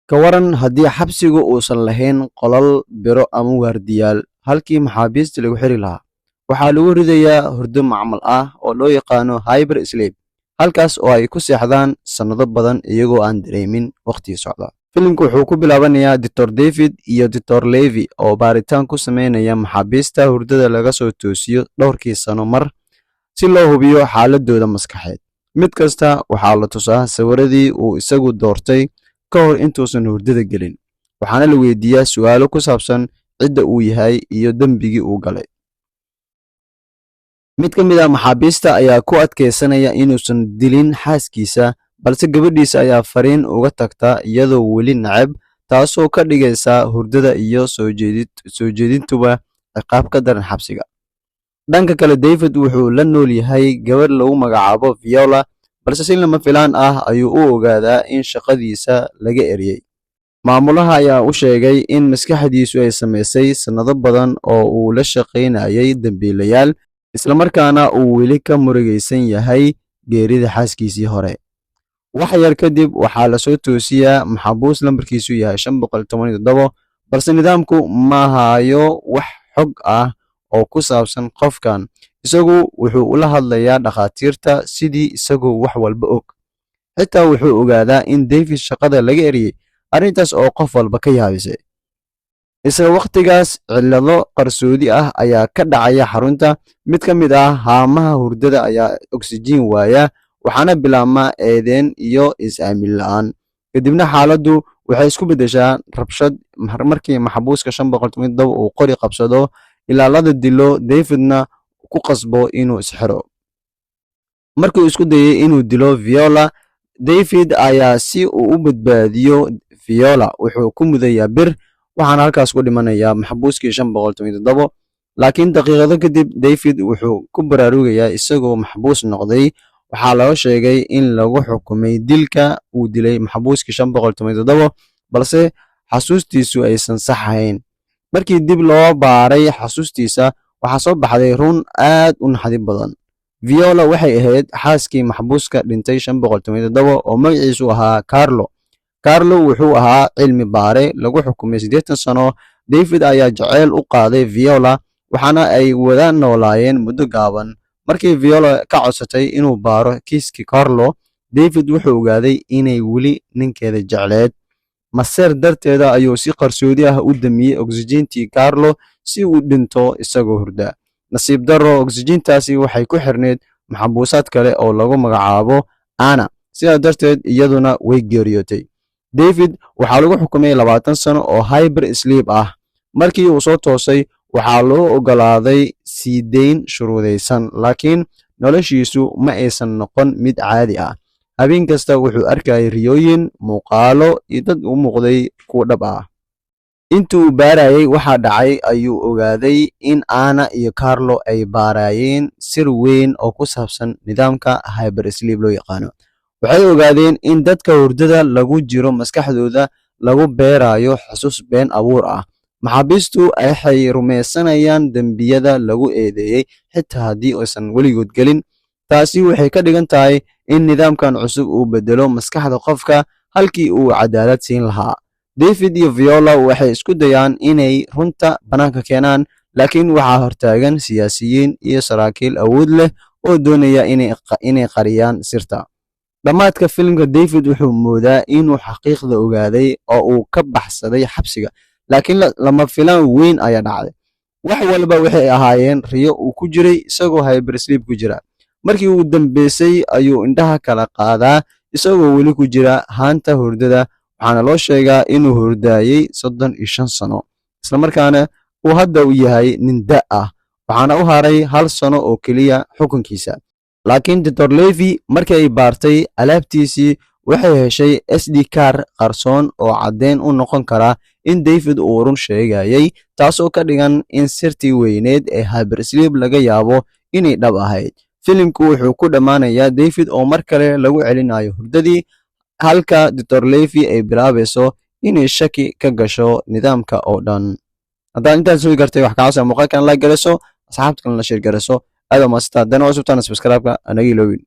Ka waran haddii xabsigu uusan lahayn qolal, biro ama waardiyaal, halkii maxaabiista lagu xiri lahaa. Waxaa lagu ridayaa hurdo macmal ah oo loo yaqaano hyper sleep, halkaas oo ay ku seexdaan sannado badan iyagoo aan dareemin waqtiga socda. Filimku wuxuu ku bilaabanayaa Dr. David iyo Dr. Levy oo baaritaan ku sameynaya maxaabiista hurdada laga soo toosiyo dhowrkii sano mar si loo hubiyo xaaladooda maskaxeed. Mid kasta waxaa la tusaa sawiradii uu isagu doortay ka hor intuusan hurdada gelin, waxaana la weydiiyaa su'aalo ku saabsan cidda uu yahay iyo dembigii uu galay. Mid ka mid ah maxaabiista ayaa ku adkeysanaya inuusan dilin xaaskiisa, balse gabadhiisa ayaa fariin uga tagta iyadoo weli neceb, taasoo ka dhigaysa hurdada iyo soo jeedintuba ciqaab ka daran xabsiga. Dhanka kale, David wuxuu la nool yahay gabadh lagu magacaabo Viola, balse si lama filaan ah ayuu u ogaadaa in shaqadiisa laga eryay. Maamulaha ayaa u sheegay in maskaxdiisu ay samaysay sannado badan oo uu la shaqaynayay dambiilayaal, isla markaana uu weli ka murugaysan yahay geerida xaaskiisii hore. Wax yar kadib waxaa la soo toosiyaa maxbuus lambarkiisu yahay 517, balse nidaamku ma hayo wax xog ah oo ku saabsan qofkan. Isagu wuxuu ula hadlayaa dhakhaatiirta sidii isagoo wax walba og. Xitaa wuxuu ogaadaa in David shaqada laga eryay, arrintaas oo qof walba ka yaabisay. Isla waqtigaas, cillado qarsoodi ah ayaa ka dhacaya xarunta. Mid ka mid ah haamaha hurdada ayaa oksijiin waaya, waxaana bilaabma eedayn iyo is-aamin la'aan. Kadibna xaaladdu waxay isku beddeshaa rabshad markii maxbuuska 517 uu qori qabsado, ilaalada dilo, Davidna ku qasbo inuu isxiro. Markii uu isku dayay inuu dilo Viola, David ayaa si uu u badbaadiyo Viola wuxuu ku mudayaa bir, waxaana halkaas ku dhimanaya maxbuuskii 517. Laakiin daqiiqado kadib, David wuxuu ku baraarugayaa isagoo maxbuus noqday. Waxaa loo sheegay in lagu xukumay dilka uu dilay maxbuuskii 517, balse xasuustiisu aysan sax ahayn. Markii dib loo baaray xasuustiisa, waxaa soo baxday run aad u naxdin badan. Viola waxay ahayd xaaskii maxbuuska dhintay 517 oo magaciisu ahaa Carlo. Carlo wuxuu ahaa cilmi baare lagu xukumay 80 sano. David ayaa jacayl u qaaday Viola, waxaana ay wada noolaayeen muddo gaaban. Markii Viola ka codsatay inuu baaro kiiskii Carlo, David wuxuu ogaaday inay weli ninkeeda jecleed. Maseer darteeda ayuu si qarsoodi ah u damiyey oksijiintii Carlo si uu dhinto isagoo hurda. Nasiib darro, oksijiintaasi waxay ku xirneyd maxbuusaad kale oo lagu magacaabo Anna, sidaa darteed iyaduna way geeriyootay. David waxaa lagu xukumay 20 sano oo hyper sleep ah. Markii uu soo toosay, waxaa loo ogolaaday sii dayn shuruudaysan, laakiin noloshiisu ma aysan noqon mid caadi ah. Habeen kasta wuxuu arkayay riyooyin, muuqaalo iyo dad u muuqday kuwo dhab ah. Intii uu baarayay waxa dhacay, ayuu ogaaday in Anna iyo Carlo ay baarayeen sir weyn oo ku saabsan nidaamka hyper sleep loo yaqaano. Waxay ogaadeen in dadka hurdada lagu jiro maskaxdooda lagu beerayo xusuus been abuur ah. Maxaabiistu waxay rumaysanayaan dembiyada lagu eedeeyay xitaa haddii aysan weligood gelin. Taasi waxay ka dhigan tahay in nidaamkan cusub uu bedelo maskaxda qofka halkii uu cadaalad siin lahaa. David iyo Viola waxay isku dayaan inay runta bannaanka keenaan, laakiin waxaa hortaagan siyaasiyiin iyo saraakiil awood leh oo doonaya inay qariyaan sirta. Dhammaadka filimka, David wuxuu moodaa inuu xaqiiqda ogaaday oo uu ka baxsaday xabsiga, laakiin lama filaan weyn ayaa dhacday. Wax walba waxay ahaayeen riyo uu ku jiray isagoo hyper sleep ku jira. Markii uu dambeysay ayuu indhaha kala qaadaa isagoo weli ku jira haanta hurdada, waxaana loo sheegaa inuu hurdayay 35 sano, isla markaana uu hadda u yahay nin da' ah, waxaana u haray 1 sano oo keliya xukunkiisa. Laakiin Dr. Levy markii ay baartay alaabtiisii, waxay heshay SD card qarsoon oo caddeyn u noqon kara in David uu run sheegayay, taasoo ka dhigan in sirtii weyneed ee hyper sleep laga yaabo inay dhab ahayd. Filimku wuxuu ku dhammaanayaa David oo mar kale lagu celinayo hurdadii, halka Dr. Levy ay bilaabayso inay shaki ka gasho nidaamka oo dhan. Haddaan intaas soo gartay wax ka caawisaa muuqaalkan like garayso, asxaabta kalena share garayso. aad waa mahadsantahay. Haddana waa subscribe-ka anaga iloobin.